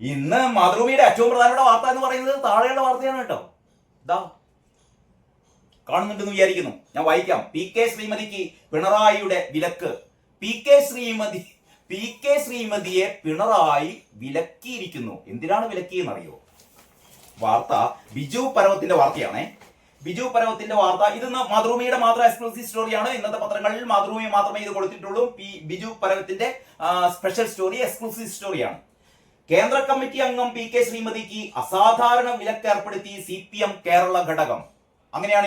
ഇന്ന് മാതൃഭൂമിയുടെ ഏറ്റവും പ്രധാനപ്പെട്ട വാർത്ത എന്ന് പറയുന്നത് താഴെയുള്ള വാർത്തയാണ് കേട്ടോ. ഇതാ കാണുന്നുണ്ടെന്ന് വിചാരിക്കുന്നു. ഞാൻ വായിക്കാം. PK ശ്രീമതിക്ക് പിണറായിയുടെ വിലക്ക്. PK ശ്രീമതിയെ പിണറായി വിലക്കിയിരിക്കുന്നു. എന്തിനാണ് വിലക്കിയെന്നറിയോ? വാർത്ത ബിജു പരവത്തിന്റെ വാർത്തയാണേ. ബിജു പരവത്തിന്റെ വാർത്ത. ഇത് മാതൃഭൂമിയുടെ മാത്രം എക്സ്ക്ലൂസീവ് സ്റ്റോറിയാണ്. ഇന്നത്തെ പത്രങ്ങളിൽ മാതൃഭൂമി മാത്രമേ ഇത് കൊടുത്തിട്ടുള്ളൂ. ബിജു പരവത്തിന്റെ സ്പെഷ്യൽ സ്റ്റോറി, എക്സ്ക്ലൂസീവ് സ്റ്റോറിയാണ്. കേന്ദ്ര കമ്മിറ്റി അംഗം PK ശ്രീമതിക്ക് അസാധാരണ വിലക്ക് ഏർപ്പെടുത്തി CPM കേരള ഘടകം. അങ്ങനെയാണ്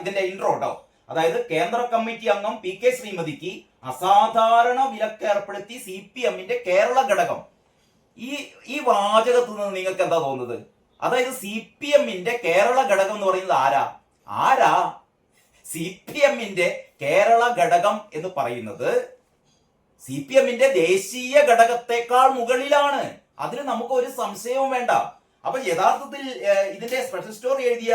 ഇതിന്റെ ഇൻട്രോ കേട്ടോ. അതായത് കേന്ദ്ര കമ്മിറ്റി അംഗം PK ശ്രീമതിക്ക് അസാധാരണ വിലക്ക് ഏർപ്പെടുത്തി CPMന്റെ കേരള ഘടകം. ഈ വാചകത്തിൽ നിന്ന് നിങ്ങൾക്ക് എന്താ തോന്നുന്നത്? അതായത് CPMന്റെ കേരള ഘടകം എന്ന് പറയുന്നത് ആരാ? CPMന്റെ കേരള ഘടകം എന്ന് പറയുന്നത് CPMന്റെ ദേശീയ ഘടകത്തെക്കാൾ മുകളിലാണ്. അതിന് നമുക്ക് ഒരു സംശയവും വേണ്ട. അപ്പൊ യഥാർത്ഥത്തിൽ ഇതിന്റെ സ്പെഷ്യൽ സ്റ്റോറി എഴുതിയ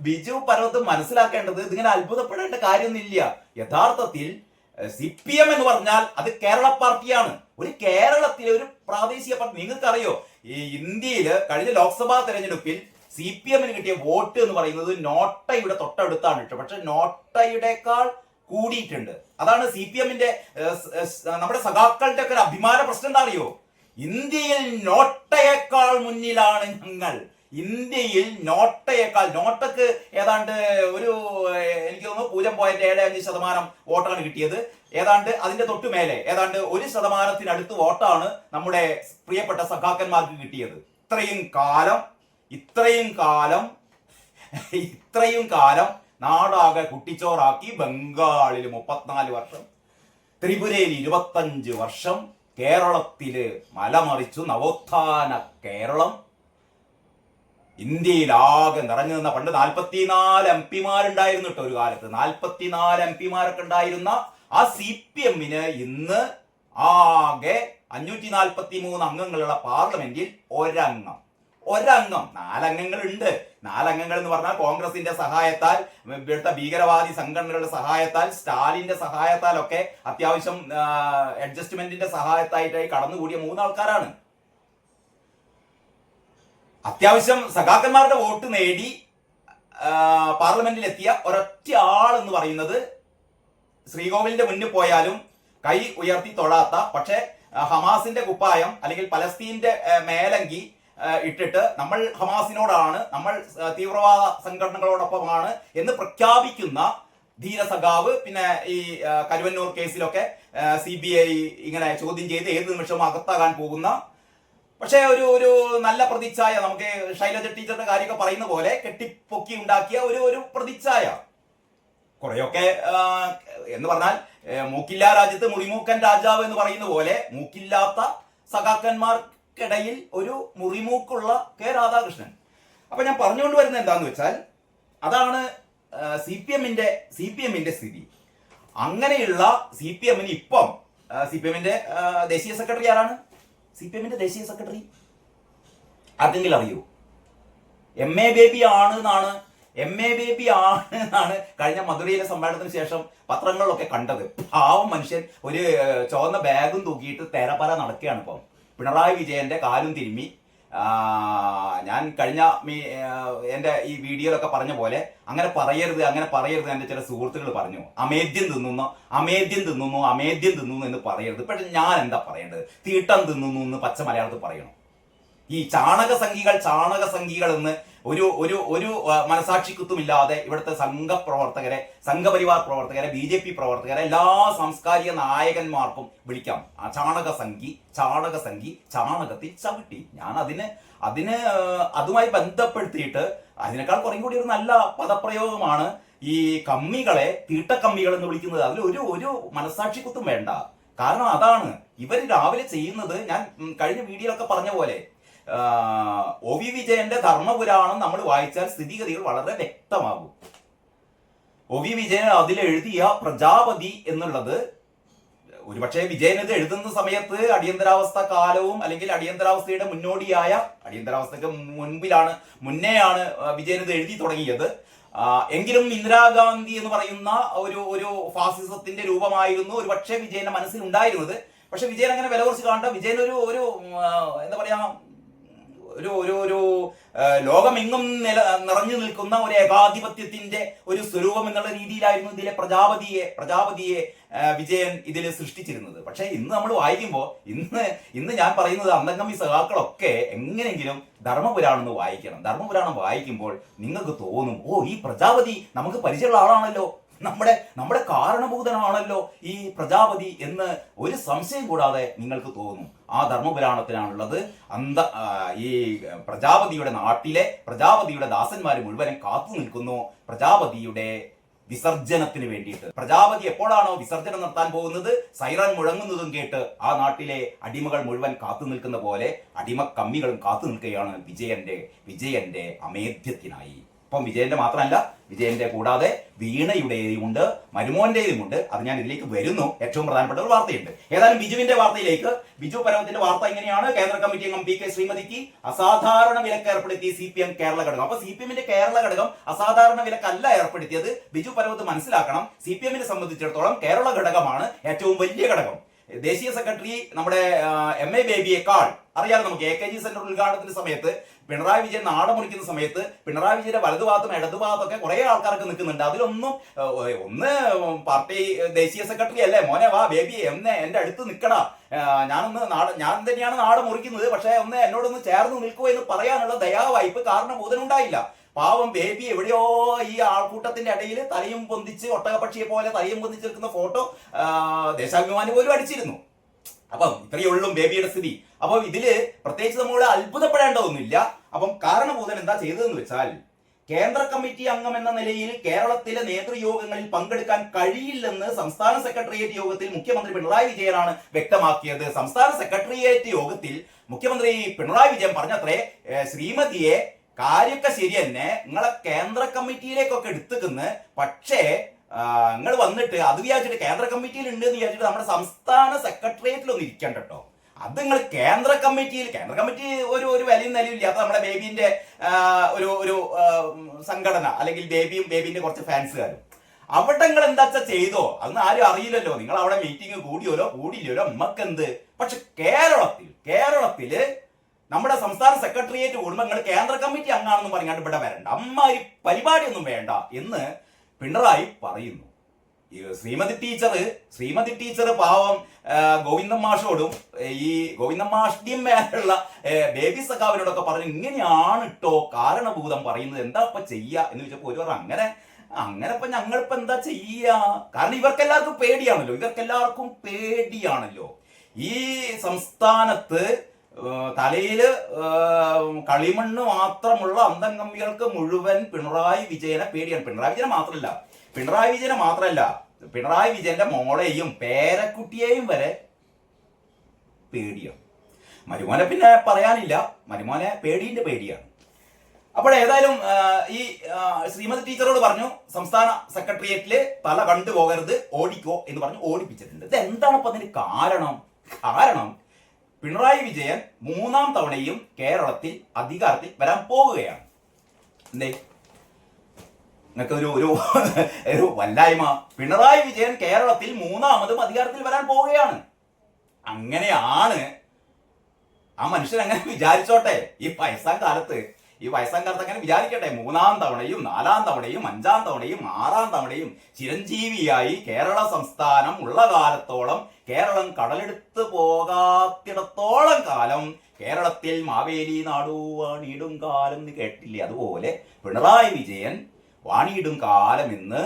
ബിജു പരവത്ത് മനസ്സിലാക്കേണ്ടത് ഇതിങ്ങനെ അത്ഭുതപ്പെടേണ്ട കാര്യമൊന്നുമില്ല. യഥാർത്ഥത്തിൽ CPM എന്ന് പറഞ്ഞാൽ അത് കേരള പാർട്ടിയാണ്. ഒരു കേരളത്തിലെ ഒരു പ്രാദേശിക പാർട്ടി. നിങ്ങൾക്കറിയോ, ഈ ഇന്ത്യയിൽ കഴിഞ്ഞ ലോക്സഭാ തെരഞ്ഞെടുപ്പിൽ CPMന് കിട്ടിയ വോട്ട് എന്ന് പറയുന്നത് നോട്ടയുടെ തൊട്ടടുത്താണ് കേട്ടോ. പക്ഷെ നോട്ടയുടെക്കാൾ കൂടിയിട്ടുണ്ട്. അതാണ് CPMന്റെ നമ്മുടെ സഖാക്കളുടെ ഒക്കെ ഒരു അഭിമാന പ്രശ്നം. എന്താ അറിയോ? ഇന്ത്യയിൽ നോട്ടയേക്കാൾ മുന്നിലാണ് ഞങ്ങൾ. ഇന്ത്യയിൽ നോട്ടക്ക് ഏതാണ്ട് ഒരു എനിക്ക് തോന്നുന്നു 0.75% വോട്ടാണ് കിട്ടിയത്. ഏതാണ്ട് അതിന്റെ തൊട്ടു മേലെ ഏതാണ്ട് 1% വോട്ടാണ് നമ്മുടെ പ്രിയപ്പെട്ട സഖാക്കന്മാർക്ക് കിട്ടിയത്. ഇത്രയും കാലം നാടാകെ കുട്ടിച്ചോറാക്കി. ബംഗാളിൽ 34 വർഷം, ത്രിപുരയിൽ 25 വർഷം, കേരളത്തില് മലമറിച്ചു നവോത്ഥാന കേരളം. ഇന്ത്യയിലാകെ നിറഞ്ഞു നിന്ന പണ്ട് 44 MP-മാരുണ്ടായിരുന്നു കേട്ടോ. ഒരു കാലത്ത് 44 MP-മാരൊക്കെ ഉണ്ടായിരുന്ന ആ CPMന് ഇന്ന് ആകെ 543 അംഗങ്ങളുള്ള പാർലമെന്റിൽ ഒരംഗം. 4 അംഗങ്ങളുണ്ട്. 4 അംഗങ്ങൾ എന്ന് പറഞ്ഞാൽ കോൺഗ്രസിന്റെ സഹായത്താൽ, ഇവിടുത്തെ ഭീകരവാദി സംഘടനകളുടെ സഹായത്താൽ, സ്റ്റാലിന്റെ സഹായത്താൽ ഒക്കെ അത്യാവശ്യം അഡ്ജസ്റ്റ്മെന്റിന്റെ സഹായത്തായിട്ടായി കടന്നുകൂടിയ 3 ആൾക്കാരാണ്. അത്യാവശ്യം സഖാക്കന്മാരുടെ വോട്ട് നേടി പാർലമെന്റിൽ എത്തിയ ഒരൊറ്റ ആൾ എന്ന് പറയുന്നത് ശ്രീകോവിലിന്റെ മുന്നിൽ പോയാലും കൈ ഉയർത്തി തൊഴാത്ത, പക്ഷെ ഹമാസിന്റെ കുപ്പായം അല്ലെങ്കിൽ പലസ്തീന്റെ മേലങ്കി ഇട്ടിട്ട് നമ്മൾ ഹമാസിനോടാണ്, നമ്മൾ തീവ്രവാദ സംഘടനകളോടൊപ്പമാണ് എന്ന് പ്രഖ്യാപിക്കുന്ന ധീരസഖാവ്. പിന്നെ ഈ കരുവന്നൂർ കേസിലൊക്കെ CBI ഇങ്ങനെ ചോദ്യം ചെയ്ത് ഏത് നിമിഷവും അകത്താകാൻ പോകുന്ന, പക്ഷേ ഒരു നല്ല പ്രതിച്ഛായ, നമുക്ക് ശൈലജ ടീച്ചറുടെ കാര്യമൊക്കെ പറയുന്ന പോലെ കെട്ടിപ്പൊക്കി ഉണ്ടാക്കിയ ഒരു പ്രതിച്ഛായ. കുറെയൊക്കെ എന്ന് പറഞ്ഞാൽ മൂക്കില്ലാ രാജ്യത്ത് മുറിമൂക്കൻ രാജാവ് എന്ന് പറയുന്ന പോലെ മൂക്കില്ലാത്ത സഖാക്കന്മാർക്കിടയിൽ ഒരു മുറിമൂക്കുള്ള K രാധാകൃഷ്ണൻ. അപ്പൊ ഞാൻ പറഞ്ഞുകൊണ്ട് വരുന്നത് എന്താന്ന് വെച്ചാൽ അതാണ് CPMന്റെ സ്ഥിതി. അങ്ങനെയുള്ള CPMന് ഇപ്പം CPMന്റെ ദേശീയ സെക്രട്ടറി ആരാണ്? CPMന്റെ ദേശീയ സെക്രട്ടറി ആർക്കെങ്കിലും അറിയൂ? MA ബേബി ആണെന്നാണ് കഴിഞ്ഞ മധുരയിലെ സമ്മേളനത്തിന് ശേഷം പത്രങ്ങളിലൊക്കെ കണ്ടത്. പാവം മനുഷ്യൻ ഒരു ചുവന്ന ബാഗും തൂക്കിയിട്ട് തെരപര നടക്കുകയാണ് ഇപ്പം. പിണറായി വിജയന്റെ കാലും തിരുമ്മി. ഞാൻ കഴിഞ്ഞ എൻ്റെ ഈ വീഡിയോയിലൊക്കെ പറഞ്ഞ പോലെ അങ്ങനെ പറയരുത് എൻ്റെ ചില സുഹൃത്തുക്കൾ പറഞ്ഞു. അമേദ്യം തിന്നുന്നു എന്ന് പറയരുത്. പക്ഷെ ഞാൻ എന്താ പറയേണ്ടത്? തീട്ടം തിന്നുന്നു എന്ന് പച്ച മലയാളത്തിൽ പറയണം. ഈ ചാണകസംഘികൾ എന്ന് ഒരു മനസാക്ഷിക്കുത്തുമില്ലാതെ ഇവിടുത്തെ സംഘപരിവാർ പ്രവർത്തകരെ, BJP പ്രവർത്തകരെ, എല്ലാ സാംസ്കാരിക നായകന്മാർക്കും വിളിക്കാം ചാണകസംഘി, ചാണകത്തിൽ ചവിട്ടി. ഞാൻ അതുമായി ബന്ധപ്പെടുത്തിയിട്ട് അതിനേക്കാൾ കുറേ കൂടി ഒരു നല്ല പദപ്രയോഗമാണ് ഈ കമ്മികളെ തീട്ടക്കമ്മികൾ എന്ന് വിളിക്കുന്നത്. അതിൽ ഒരു മനസാക്ഷിക്കുത്തും വേണ്ട. കാരണം അതാണ് ഇവർ രാവിലെ ചെയ്യുന്നത്. ഞാൻ കഴിഞ്ഞ വീഡിയോയിലൊക്കെ പറഞ്ഞ പോലെ OV വിജയന്റെ ധർമ്മപുരാണം നമ്മൾ വായിച്ചാൽ സ്ഥിതിഗതികൾ വളരെ വ്യക്തമാകും. OV വിജയൻ അതിലെഴുതിയ പ്രജാപതി എന്നുള്ളത് ഒരുപക്ഷെ വിജയൻ ഇത് എഴുതുന്ന സമയത്ത് അടിയന്തരാവസ്ഥ കാലവും അല്ലെങ്കിൽ അടിയന്തരാവസ്ഥയുടെ അടിയന്തരാവസ്ഥക്ക് മുന്നെയാണ് വിജയൻ ഇത് എഴുതി തുടങ്ങിയത്. എങ്കിലും ഇന്ദിരാഗാന്ധി എന്ന് പറയുന്ന ഒരു ഫാസിസത്തിന്റെ രൂപമായിരുന്നു ഒരുപക്ഷെ വിജയന്റെ മനസ്സിൽ ഉണ്ടായിരുന്നത്. പക്ഷെ വിജയൻ അങ്ങനെ വില കുറച്ച് കാണണ്ട. വിജയൻ ഒരു എന്താ പറയാ, ഒരു ഒരു ഒരു ലോകമെങ്ങും നിറഞ്ഞു നിൽക്കുന്ന ഒരു ഏകാധിപത്യത്തിന്റെ ഒരു സ്വരൂപം എന്നുള്ള രീതിയിലായിരുന്നു ഇതിലെ പ്രജാപതിയെ വിജയൻ ഇതിൽ സൃഷ്ടിച്ചിരുന്നത്. പക്ഷെ ഇന്ന് നമ്മൾ വായിക്കുമ്പോൾ ഇന്ന് ഞാൻ പറയുന്നത് അന്തംഗമി സഖാക്കളൊക്കെ എങ്ങനെയെങ്കിലും ധർമ്മപുരാണം വായിക്കണം. ധർമ്മപുരാണം വായിക്കുമ്പോൾ നിങ്ങൾക്ക് തോന്നും, ഓ ഈ പ്രജാപതി നമുക്ക് പരിചയമുള്ള ആളാണല്ലോ, നമ്മുടെ കാരണഭൂതനാണല്ലോ ഈ പ്രജാപതി എന്ന് ഒരു സംശയം കൂടാതെ നിങ്ങൾക്ക് തോന്നും. ആ ധർമ്മപുരാണത്തിലാണുള്ളത്. ഈ പ്രജാപതിയുടെ നാട്ടിലെ പ്രജാപതിയുടെ ദാസന്മാർ മുഴുവനും കാത്തു നിൽക്കുന്നു പ്രജാപതിയുടെ വിസർജനത്തിന് വേണ്ടിയിട്ട്. പ്രജാപതി എപ്പോഴാണോ വിസർജനം നടത്താൻ പോകുന്നത്, സൈറൻ മുഴങ്ങുന്നതും കേട്ട് ആ നാട്ടിലെ അടിമകൾ മുഴുവൻ കാത്തു നിൽക്കുന്ന പോലെ അടിമ കമ്മികളും കാത്തു നിൽക്കുകയാണ് വിജയന്റെ അമേധ്യത്തിനായി. അപ്പം വിജയന്റെ മാത്രമല്ല, വിജയന്റെ കൂടാതെ വീണയുടേതും ഉണ്ട്, മരുമോന്റേതും ഉണ്ട്. അത് ഞാൻ ഇതിലേക്ക് വരുന്നു. ഏറ്റവും പ്രധാനപ്പെട്ട ഒരു വാർത്തയുണ്ട്. ഏതായാലും ബിജുവിന്റെ വാർത്തയിലേക്ക്. ബിജു പരമത്തിന്റെ വാർത്ത ഇങ്ങനെയാണ്: കേന്ദ്ര കമ്മിറ്റി അംഗം പി കെ ശ്രീമതിക്ക് അസാധാരണ വിലക്ക് ഏർപ്പെടുത്തി CPM കേരള ഘടകം. അപ്പൊ CPM കേരള ഘടകം അസാധാരണ വിലക്കല്ല ഏർപ്പെടുത്തിയത്. ബിജു പരമത്ത് മനസ്സിലാക്കണം, CPM സംബന്ധിച്ചിടത്തോളം കേരള ഘടകമാണ് ഏറ്റവും വലിയ ഘടകം. ദേശീയ സെക്രട്ടറി നമ്മുടെ MA ബേബിയേക്കാൾ അറിയാലോ നമുക്ക്. AKG സെന്റർ ഉദ്ഘാടനത്തിന്റെ സമയത്ത് പിണറായി വിജയൻ നാട് മുറിക്കുന്ന സമയത്ത് പിണറായി വിജയന്റെ വലതുഭാഗത്തും ഇടതുഭാഗത്തൊക്കെ കുറെ ആൾക്കാർക്ക് നിൽക്കുന്നുണ്ട്. അതിലൊന്നും ഒന്ന് പാർട്ടി ദേശീയ സെക്രട്ടറി അല്ലേ, മോനെ വാ ബേബി എന്റെ അടുത്ത് നിൽക്കടാ, ഞാൻ തന്നെയാണ് നാട് മുറിക്കുന്നത്, പക്ഷെ എന്നോടൊന്ന് ചേർന്ന് നിൽക്കുമോ എന്ന് പറയാനുള്ള ദയാവായ്പ് കാരണബോധനുണ്ടായില്ല. പാവം ബേബി എവിടെയോ ഈ ആൾക്കൂട്ടത്തിന്റെ ഇടയിൽ തലയും പൊന്തിച്ച് ഒട്ടകപക്ഷിയെ പോലെ തലയും പൊന്തിച്ച് നിൽക്കുന്ന ഫോട്ടോ ദേശാഭിമാനി പോലും അടിച്ചിരുന്നു. അപ്പം ഇത്രയേ ഉള്ളൂ ബേബിയുടെ സ്ഥിതി. അപ്പൊ ഇതില് പ്രത്യേകിച്ച് നമ്മൾ അത്ഭുതപ്പെടേണ്ടതൊന്നുമില്ല. അപ്പം കാരണഭൂതൻ എന്താ ചെയ്തതെന്ന് വെച്ചാൽ, കേന്ദ്ര കമ്മിറ്റി അംഗം എന്ന നിലയിൽ കേരളത്തിലെ നേതൃയോഗങ്ങളിൽ പങ്കെടുക്കാൻ കഴിയില്ലെന്ന് സംസ്ഥാന സെക്രട്ടേറിയറ്റ് യോഗത്തിൽ മുഖ്യമന്ത്രി പിണറായി വിജയനാണ് വ്യക്തമാക്കിയത്. സംസ്ഥാന സെക്രട്ടേറിയറ്റ് യോഗത്തിൽ മുഖ്യമന്ത്രി പിണറായി വിജയൻ പറഞ്ഞത്രേ, ശ്രീമതിയെ കാര്യമൊക്കെ ശരി തന്നെ, നിങ്ങളെ കേന്ദ്ര കമ്മിറ്റിയിലേക്കൊക്കെ എടുത്തുക്കുന്നു, പക്ഷേ നിങ്ങൾ വന്നിട്ട് അത് വിചാരിച്ചിട്ട് കേന്ദ്ര കമ്മിറ്റിയിൽ ഉണ്ട് എന്ന് വിചാരിച്ചിട്ട് നമ്മുടെ സംസ്ഥാന സെക്രട്ടേറിയറ്റിലൊന്നും ഇരിക്കണ്ട കേട്ടോ. അത് നിങ്ങൾ കേന്ദ്ര കമ്മിറ്റി ഒരു വിലയും നിലയും ഇല്ലാത്ത നമ്മുടെ ബേബിന്റെ ഒരു സംഘടന, അല്ലെങ്കിൽ ബേബിന്റെ കുറച്ച് ഫാൻസുകാരും അവിടെ നിങ്ങൾ എന്താ ചെയ്തോ അതൊന്നും ആരും അറിയില്ലല്ലോ. നിങ്ങൾ അവിടെ മീറ്റിംഗ് കൂടിയില്ലല്ലോ നമ്മക്കെന്ത്. പക്ഷെ കേരളത്തില് നമ്മുടെ സംസ്ഥാന സെക്രട്ടേറിയറ്റ് കൂടുമ്പോൾ നിങ്ങൾ കേന്ദ്ര കമ്മിറ്റി അംഗമാണെന്ന് പറഞ്ഞാൽ ഇവിടെ വരണ്ട, അമ്മാരി പരിപാടിയൊന്നും വേണ്ട എന്ന് പിണറായി പറയുന്നു. ശ്രീമതി ടീച്ചർ പാവം ഗോവിന്ദൻ മാഷോടും ഈ ഗോവിന്ദൻ മാഷിന്റെയും മേലുള്ള ബേബി സഖാവിനോടൊക്കെ പറഞ്ഞു, ഇങ്ങനെയാണ് കേട്ടോ കാരണഭൂതം പറയുന്നത്, എന്താ ഇപ്പൊ ചെയ്യാ എന്ന് ചോദിച്ചപ്പോ ഒരു പറഞ്ഞു, അങ്ങനെ ഇപ്പൊ ഞങ്ങളിപ്പോ എന്താ ചെയ്യാ, കാരണം ഇവർക്കെല്ലാവർക്കും പേടിയാണല്ലോ. ഈ സംസ്ഥാനത്ത് തലയില് കളിമണ്ണ് മാത്രമുള്ള അന്തംഗമ്മികൾക്ക് മുഴുവൻ പിണറായി വിജയനെ പേടിയാണ്. പിണറായി വിജയന്റെ മോളെയും പേരക്കുട്ടിയെയും വരെ പേടിയാണ്. മരുമോനെ പിന്നെ പറയാനില്ല, മരുമോനെ പേടിയാണ്. അപ്പോൾ ഏതായാലും ഈ ശ്രീമതി ടീച്ചറോട് പറഞ്ഞു, സംസ്ഥാന സെക്രട്ടേറിയറ്റില് തല കണ്ടുപോകരുത്, ഓടിക്കോ എന്ന് പറഞ്ഞു ഓടിപ്പിച്ചിട്ടുണ്ട്. ഇത് എന്താണ് ഇപ്പൊ അതിന് കാരണം പിണറായി വിജയൻ 3ാം തവണയും കേരളത്തിൽ അധികാരത്തിൽ വരാൻ പോവുകയാണ്. എന്തേ നിങ്ങൾക്ക് ഒരു വല്ലായ്മ? പിണറായി വിജയൻ കേരളത്തിൽ 3ാമതും അധികാരത്തിൽ വരാൻ പോവുകയാണ്. അങ്ങനെയാണ് ആ മനുഷ്യൻ അങ്ങനെ വിചാരിച്ചോട്ടെ. ഈ വയസ്സാം കാലത്ത് അങ്ങനെ വിചാരിക്കട്ടെ. 3ാം തവണയും 4ാം തവണയും 5ാം തവണയും 6ാം തവണയും ചിരഞ്ജീവിയായി കേരള സംസ്ഥാനം ഉള്ള കാലത്തോളം, കേരളം കടലെടുത്ത് പോകാത്തിടത്തോളം കാലം കേരളത്തിൽ മാവേലി നാടു വാണിയിടും കാലം എന്ന് കേട്ടില്ലേ? അതുപോലെ പിണറായി വിജയൻ വാണിയിടും കാലം എന്ന്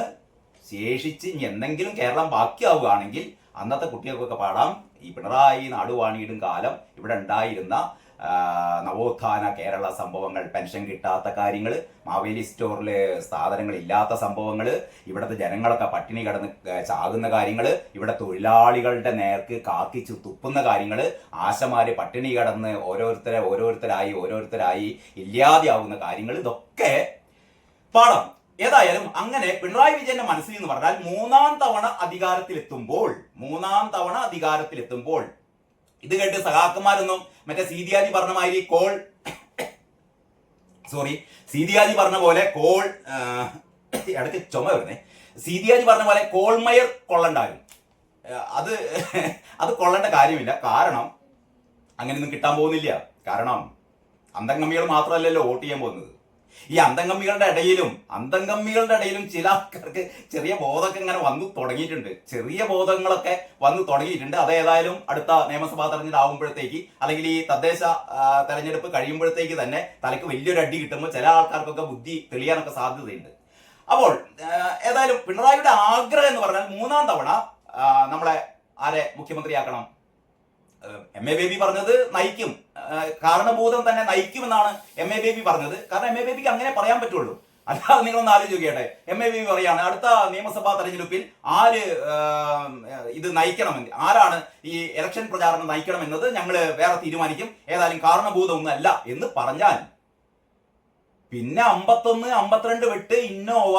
ശേഷിച്ച് എന്തെങ്കിലും കേരളം ബാക്കിയാവുകയാണെങ്കിൽ അന്നത്തെ കുട്ടികൾക്കൊക്കെ പാടാം, ഈ പിണറായി നാടു വാണിയിടും കാലം ഇവിടെ ഉണ്ടായിരുന്ന നവോത്ഥാന കേരള സംഭവങ്ങൾ, പെൻഷൻ കിട്ടാത്ത കാര്യങ്ങൾ, മാവേലി സ്റ്റോറിൽ സാധനങ്ങൾ ഇല്ലാത്ത സംഭവങ്ങൾ, ഇവിടുത്തെ ജനങ്ങളൊക്കെ പട്ടിണി കിടന്ന് ചാകുന്ന കാര്യങ്ങൾ, ഇവിടെ തൊഴിലാളികളുടെ നേർക്ക് കാക്കിച്ചു തുപ്പുന്ന കാര്യങ്ങൾ, ആശമാര് പട്ടിണി കിടന്ന് ഓരോരുത്തരായി ഇല്ലാതെയാവുന്ന കാര്യങ്ങൾ, ഇതൊക്കെ പാടാം. ഏതായാലും അങ്ങനെ പിണറായി വിജയന്റെ മനസ്സിൽ എന്ന് പറഞ്ഞാൽ 3ാം തവണ അധികാരത്തിലെത്തുമ്പോൾ ഇത് കേട്ട് സഖാക്കന്മാരൊന്നും മറ്റേ സീതിയാജി പറഞ്ഞ മാതിരി സീതിയാജി പറഞ്ഞ പോലെ സീതിയാജി പറഞ്ഞ പോലെ കോൾമയർ കൊള്ളണ്ടായിരുന്നു. അത് കൊള്ളേണ്ട കാര്യമില്ല. കാരണം അങ്ങനെയൊന്നും കിട്ടാൻ പോകുന്നില്ല. കാരണം അന്തംഗമ്മികൾ മാത്രമല്ലല്ലോ വോട്ട് ചെയ്യാൻ പോകുന്നത്. ഈ അന്തംഗമ്മികളുടെ ഇടയിലും ചില ആൾക്കാർക്ക് ചെറിയ ബോധമൊക്കെ ഇങ്ങനെ വന്നു തുടങ്ങിയിട്ടുണ്ട്. ചെറിയ ബോധങ്ങളൊക്കെ വന്നു തുടങ്ങിയിട്ടുണ്ട്. അതേതായാലും അടുത്ത നിയമസഭാ തെരഞ്ഞെടുപ്പ് ആകുമ്പോഴത്തേക്ക്, അല്ലെങ്കിൽ ഈ തദ്ദേശ തെരഞ്ഞെടുപ്പ് കഴിയുമ്പോഴത്തേക്ക് തന്നെ തലയ്ക്ക് വലിയൊരു അടി കിട്ടുമ്പോൾ ചില ആൾക്കാർക്കൊക്കെ ബുദ്ധി തെളിയാനൊക്കെ സാധ്യതയുണ്ട്. അപ്പോൾ ഏതായാലും പിണറായിയുടെ ആഗ്രഹം എന്ന് പറഞ്ഞാൽ 3ാം തവണ നമ്മളെ ആരെ മുഖ്യമന്ത്രിയാക്കണം. എം എ ബേബി പറഞ്ഞത് നയിക്കും, കാരണഭൂതം തന്നെ നയിക്കുമെന്നാണ് എം എ ബേബി പറഞ്ഞത്. കാരണം എം എ ബേബിക്ക് അങ്ങനെ പറയാൻ പറ്റുള്ളൂ. അല്ലാതെ നിങ്ങളൊന്ന് ആലോചിക്കട്ടെ, എം എ ബേബി പറയാണ് അടുത്ത നിയമസഭാ തെരഞ്ഞെടുപ്പിൽ ആര് ഇത് നയിക്കണമെന്ന്, ആരാണ് ഈ ഇലക്ഷൻ പ്രചാരണം നയിക്കണമെന്നത് ഞങ്ങൾ വേറെ തീരുമാനിക്കും, ഏതായാലും കാരണഭൂതം ഒന്നല്ല എന്ന് പറഞ്ഞാൽ പിന്നെ 51 52 വെട്ട് ഇന്നോവ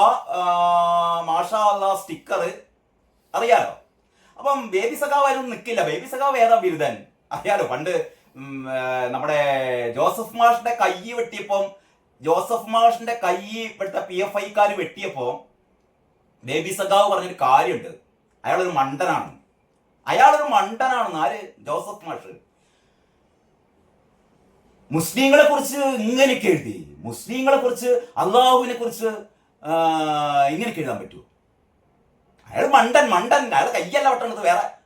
മാഷാ അല്ലാ സ്റ്റിക്കർ അറിയാലോ. അപ്പം ബേബി സഖാവായാലും നിൽക്കില്ല. ബേബി സഖാവ് ഏതാ ബിരുദൻ അറിയാലോ. പണ്ട് നമ്മുടെ ജോസഫ് മാഷിന്റെ കൈ വെട്ടിയപ്പം, ജോസഫ് മാഷിന്റെ കൈ ഇപ്പോഴത്തെ PFIക്കാർ വെട്ടിയപ്പോ ബേബി സഖാവ് പറഞ്ഞൊരു കാര്യമുണ്ട്, അയാളൊരു മണ്ടനാണെന്ന്. ആര്? ജോസഫ് മാഷ്. മുസ്ലിങ്ങളെ കുറിച്ച് ഇങ്ങനെയൊക്കെ എഴുതി, മുസ്ലിങ്ങളെ കുറിച്ച് അള്ളാഹുവിനെ കുറിച്ച് ഇങ്ങനെയൊക്കെ എഴുതാൻ പറ്റൂ? അയാൾ മണ്ടൻ. അയാൾ കയ്യല്ല വെട്ടേണ്ടത്,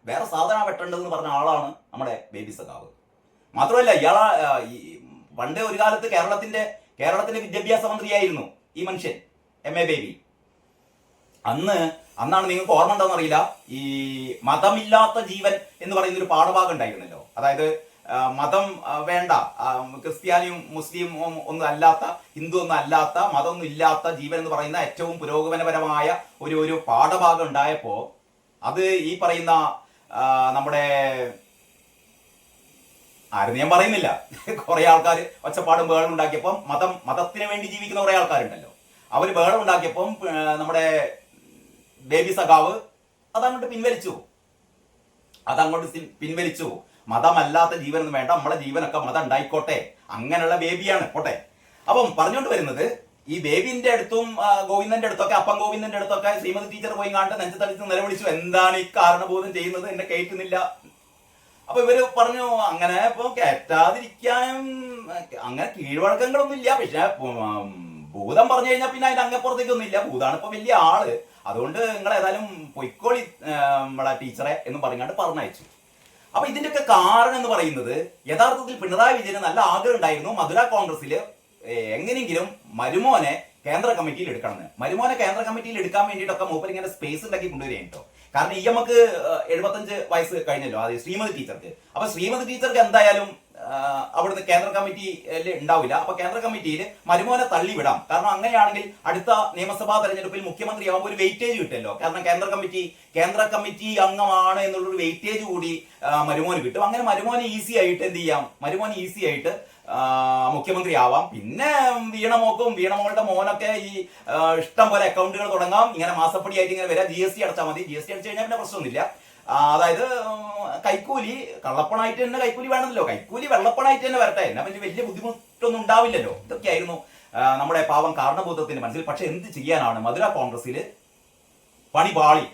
വേറെ സാധന വെട്ടേണ്ടതെന്ന് പറഞ്ഞ ആളാണ് നമ്മുടെ ബേബി സഖാവ്. മാത്രമല്ല ഇയാളെ പണ്ട് ഒരു കാലത്ത് കേരളത്തിന്റെ വിദ്യാഭ്യാസ മന്ത്രിയായിരുന്നു ഈ മനുഷ്യൻ എം എ ബേബി. അന്നാണ് നിങ്ങൾക്ക് ഓർമ്മ ഉണ്ടോന്ന് അറിയില്ല, ഈ മതമില്ലാത്ത ജീവൻ എന്ന് പറയുന്ന ഒരു പാഠഭാഗം ഉണ്ടായിരുന്നല്ലോ. അതായത് മതം വേണ്ട, ക്രിസ്ത്യാനിയും മുസ്ലിമും ഒന്നും അല്ലാത്ത, ഹിന്ദു ഒന്നും അല്ലാത്ത, മതമൊന്നും ഇല്ലാത്ത ജീവൻ എന്ന് പറയുന്ന ഏറ്റവും പുരോഗമനപരമായ ഒരു പാഠഭാഗം ഉണ്ടായപ്പോ അത് ഈ പറയുന്ന നമ്മുടെ ആരും ഞാൻ പറയുന്നില്ല, കുറെ ആൾക്കാർ ഒച്ചപ്പാടും ബഹളം ഉണ്ടാക്കിയപ്പം മതത്തിന് വേണ്ടി ജീവിക്കുന്ന കുറെ ആൾക്കാരുണ്ടല്ലോ, അവര് ബഹളം ഉണ്ടാക്കിയപ്പം നമ്മുടെ ബേബി സഖാവ് അതങ്ങോട്ട് പിൻവലിച്ചു. മതമല്ലാത്ത ജീവനൊന്നും വേണ്ട, നമ്മളെ ജീവനൊക്കെ മതം ഉണ്ടായിക്കോട്ടെ, അങ്ങനെയുള്ള ബേബിയാണ് പോട്ടെ. അപ്പം പറഞ്ഞുകൊണ്ട് വരുന്നത്, ഈ ബേബിന്റെ അടുത്തും ഗോവിന്ദന്റെ അടുത്തൊക്കെ, അപ്പം ഗോവിന്ദന്റെ അടുത്തൊക്കെ ശ്രീമതി ടീച്ചർ പോയി കണ്ട് നെഞ്ചത്തടിച്ച് നിലവിളിച്ചു, എന്താണ് ഈ കാരണബോധം ചെയ്യുന്നത്, എന്നെ കേൾക്കുന്നില്ല. അപ്പൊ ഇവര് പറഞ്ഞു അങ്ങനെ ഇപ്പൊ കയറ്റാതിരിക്കാനും അങ്ങനെ കീഴ്വഴക്കങ്ങളൊന്നും ഇല്ല, പക്ഷെ ഭൂതം പറഞ്ഞു കഴിഞ്ഞാൽ പിന്നെ അതിന്റെ അങ്ങപ്പുറത്തേക്കൊന്നും ഇല്ല, ഭൂതാണ് ഇപ്പൊ വലിയ ആള്, അതുകൊണ്ട് നിങ്ങൾ ഏതായാലും പൊയ്ക്കോളി നമ്മളെ ടീച്ചറെ എന്ന് പറഞ്ഞാണ്ട് പറഞ്ഞയച്ചു. അപ്പൊ ഇതിന്റെയൊക്കെ കാരണം എന്ന് പറയുന്നത്, യഥാർത്ഥത്തിൽ പിണറായി വിജയന് നല്ല ആഗ്രഹം ഉണ്ടായിരുന്നു മധുര കോൺഗ്രസിൽ എങ്ങനെയെങ്കിലും മരുമോനെ കേന്ദ്ര കമ്മിറ്റിയിൽ എടുക്കണമെന്ന്. മരുമോനെ കേന്ദ്ര കമ്മിറ്റിയിൽ എടുക്കാൻ വേണ്ടിയിട്ടൊക്കെ മൂപ്പർ ഇങ്ങനെ സ്പേസ് ഉണ്ടാക്കി കൊണ്ടുവരികയും കേട്ടോ. കാരണം നമുക്ക് 75 വയസ്സ് കഴിഞ്ഞല്ലോ, അത് ശ്രീമതി ടീച്ചർക്ക്. അപ്പൊ ശ്രീമതി ടീച്ചർക്ക് എന്തായാലും അവിടുന്ന് കേന്ദ്ര കമ്മിറ്റിയിൽ ഉണ്ടാവില്ല. അപ്പൊ കേന്ദ്ര കമ്മിറ്റിയിൽ മരുമോനെ തള്ളിവിടാം. കാരണം അങ്ങനെയാണെങ്കിൽ അടുത്ത നിയമസഭാ തെരഞ്ഞെടുപ്പിൽ മുഖ്യമന്ത്രി ആകുമ്പോൾ ഒരു വെയിറ്റേജ് കിട്ടുമല്ലോ. കാരണം കേന്ദ്ര കമ്മിറ്റി അംഗമാണ് എന്നുള്ളൊരു വെയിറ്റേജ് കൂടി മരുമോന് കിട്ടും. അങ്ങനെ മരുമോനെ ഈസി ആയിട്ട് എന്ത് ചെയ്യാം, മരുമോനെ ഈസി ആയിട്ട് മുഖ്യമന്ത്രി ആവാം. പിന്നെ വീണമോളുടെ മോനൊക്കെ ഈ ഇഷ്ടം പോലെ അക്കൗണ്ടുകൾ തുടങ്ങാം, ഇങ്ങനെ മാസപ്പടി ആയിട്ട് ഇങ്ങനെ വരാം. GST അടച്ചാൽ മതി. GST അടച്ചു കഴിഞ്ഞാൽ പിന്നെ പ്രശ്നമൊന്നുമില്ല. അതായത് കൈക്കൂലി കള്ളപ്പണായിട്ട് തന്നെ കൈക്കൂലി വേണമല്ലോ, കൈക്കൂലി വെള്ളപ്പണായിട്ട് തന്നെ വരട്ടെ, എന്നാ പിന്നെ വലിയ ബുദ്ധിമുട്ടൊന്നും ഉണ്ടാവില്ലല്ലോ. ഇതൊക്കെയായിരുന്നു നമ്മുടെ പാവം കാരണഭൂതത്തിന്റെ മനസ്സിൽ. പക്ഷെ എന്ത് ചെയ്യാനാണ്, മധുര കോൺഗ്രസിൽ പണി പാളി.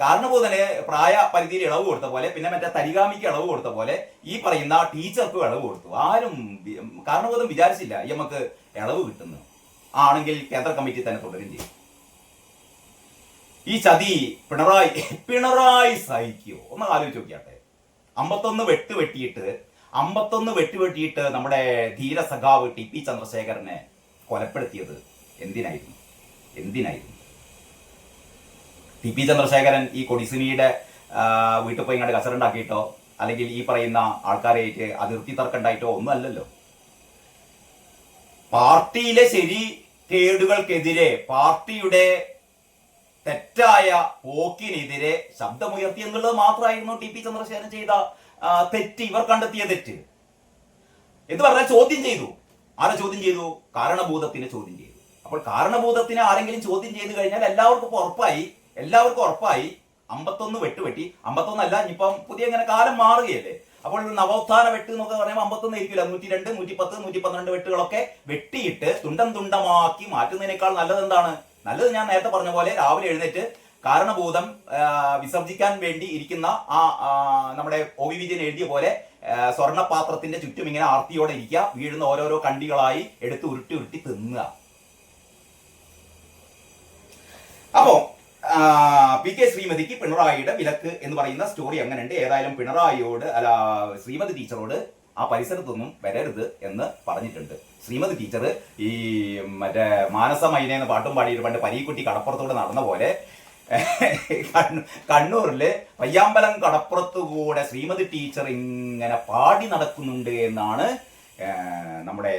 കാരണഭൂതന് പ്രായ പരിധിയിൽ ഇളവ് കൊടുത്ത പോലെ, പിന്നെ മറ്റേ തരികാമിക്ക് ഇളവ് കൊടുത്ത പോലെ ഈ പറയുന്ന ടീച്ചർക്കും ഇളവ് കൊടുത്തു. ആരും കാരണഭൂതം വിചാരിച്ചില്ല ഈ നമുക്ക് ഇളവ് കിട്ടുന്നു, ആണെങ്കിൽ കേന്ദ്ര കമ്മിറ്റി തന്നെ തുടരും ചെയ്യും. ഈ ചതി പിണറായി സഹിക്കോ ഒന്ന് ആലോചിച്ച് നോക്കിയാട്ടെ. 51 വെട്ട് വെട്ടിയിട്ട് നമ്മുടെ ധീര സഖാവ് TP ചന്ദ്രശേഖരനെ കൊലപ്പെടുത്തിയത് എന്തിനായിരുന്നു? TP ചന്ദ്രശേഖരൻ ഈ കൊടിസുനിയുടെ വീട്ടിൽ പോയി ഇങ്ങോട്ട് കസറുണ്ടാക്കിയിട്ടോ അല്ലെങ്കിൽ ഈ പറയുന്ന ആൾക്കാരായിട്ട് അതിർത്തി തർക്കമുണ്ടായിട്ടോ ഒന്നും അല്ലല്ലോ. പാർട്ടിയിലെ ശരി കേടുകൾക്കെതിരെ, പാർട്ടിയുടെ തെറ്റായ പോക്കിനെതിരെ ശബ്ദമുയർത്തി എന്നുള്ളത് മാത്രമായിരുന്നു TP ചന്ദ്രശേഖരൻ ചെയ്ത തെറ്റ്, ഇവർ കണ്ടെത്തിയ തെറ്റ് എന്ന് പറഞ്ഞാൽ ചോദ്യം ചെയ്തു. ആരെ ചോദ്യം ചെയ്തു? കാരണഭൂതത്തിനെ ചോദ്യം ചെയ്തു. അപ്പോൾ കാരണഭൂതത്തിനെ ആരെങ്കിലും ചോദ്യം ചെയ്തു കഴിഞ്ഞാൽ എല്ലാവർക്കും ഉറപ്പായി 51 വെട്ടി 51 അല്ല, ഇനിയിപ്പം പുതിയ ഇങ്ങനെ കാലം മാറുകയല്ലേ. അപ്പോൾ നവോത്ഥാന വെട്ട് എന്നൊക്കെ പറയുമ്പോൾ 51 ആയിരിക്കില്ല, 102, 110, 112 വെട്ടുകളൊക്കെ വെട്ടിയിട്ട് തുണ്ടമാക്കി മാറ്റുന്നതിനേക്കാൾ നല്ലത് എന്താണ്? നല്ലത് ഞാൻ നേരത്തെ പറഞ്ഞ പോലെ രാവിലെ എഴുന്നേറ്റ് കാരണഭൂതം വിസർജിക്കാൻ വേണ്ടി ഇരിക്കുന്ന നമ്മുടെ ഒ.വി. വിജയൻ എഴുതിയ പോലെ സ്വർണ്ണപാത്രത്തിന്റെ ചുറ്റും ഇങ്ങനെ ആർത്തിയോടെ ഇരിക്കുക, വീഴുന്ന ഓരോരോ കണ്ടികളായി എടുത്ത് ഉരുട്ടി ഉരുട്ടി തിന്നുക. അപ്പോ പി കെ ശ്രീമതിക്ക് പിണറായിയുടെ വിലക്ക് എന്ന് പറയുന്ന സ്റ്റോറി അങ്ങനെയുണ്ട്. ഏതായാലും പിണറായിയോട് ശ്രീമതി ടീച്ചറോട് ആ പരിസരത്തൊന്നും വരരുത് എന്ന് പറഞ്ഞിട്ടുണ്ട്. ശ്രീമതി ടീച്ചർ ഈ മറ്റേ മാനസമൈനെന്ന് പാട്ടും പാടിയിട്ട് പണ്ട് പരീക്കുട്ടി കടപ്പുറത്തോട് നടന്ന പോലെ കണ്ണൂരില് പയ്യാമ്പലം കടപ്പുറത്തുകൂടെ ശ്രീമതി ടീച്ചർ ഇങ്ങനെ പാടി നടക്കുന്നുണ്ട് എന്നാണ് നമ്മുടെ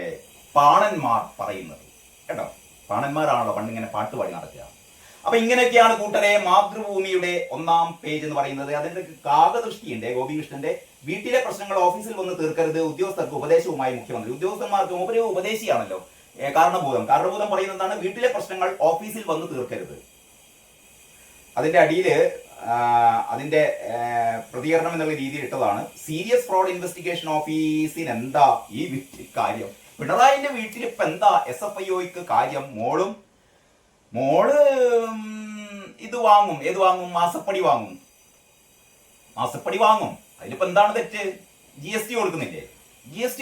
പാണന്മാർ പറയുന്നത് കേട്ടോ. പാണന്മാരാണല്ലോ പണ്ട് ഇങ്ങനെ പാട്ട് പാടി നടക്കുക. അപ്പൊ ഇങ്ങനെയൊക്കെയാണ് കൂട്ടരെ മാതൃഭൂമിയുടെ 1-ാം പേജ് എന്ന് പറയുന്നത്. അതിന്റെ കാകദൃഷ്ടിയുണ്ട്. ഗോപികൃഷ്ണന്റെ വീട്ടിലെ പ്രശ്നങ്ങൾ ഓഫീസിൽ വന്ന് തീർക്കരുത്, ഉദ്യോഗസ്ഥർക്ക് ഉപദേശവുമായി മുഖ്യമന്ത്രി. ഉദ്യോഗസ്ഥന്മാർക്ക് മൂപ്പര് ഉപദേശിയാണല്ലോ. കാരണഭൂതം പറയുന്നത് എന്താണ്? വീട്ടിലെ പ്രശ്നങ്ങൾ ഓഫീസിൽ വന്ന് തീർക്കരുത്. അതിന്റെ അടിയില് അതിന്റെ പ്രതികരണം എന്നുള്ള രീതിയിൽ ഇട്ടതാണ്. സീരിയസ് ഫ്രോഡ് ഇൻവെസ്റ്റിഗേഷൻ ഓഫീസിന് എന്താ ഈ വീട്ടിൽ കാര്യം? പിണറായിന്റെ വീട്ടിൽ ഇപ്പൊ എന്താ SFIOക്ക് കാര്യം? മോള് ഇത് വാങ്ങും. ഏത് വാങ്ങും? മാസപ്പടി വാങ്ങും. അതിലിപ്പോ എന്താണ് തെറ്റ്? GST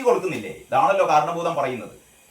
കൊടുക്കുന്നില്ലേ? ഇതാണല്ലോ കാരണഭൂതം പറയുന്നത്.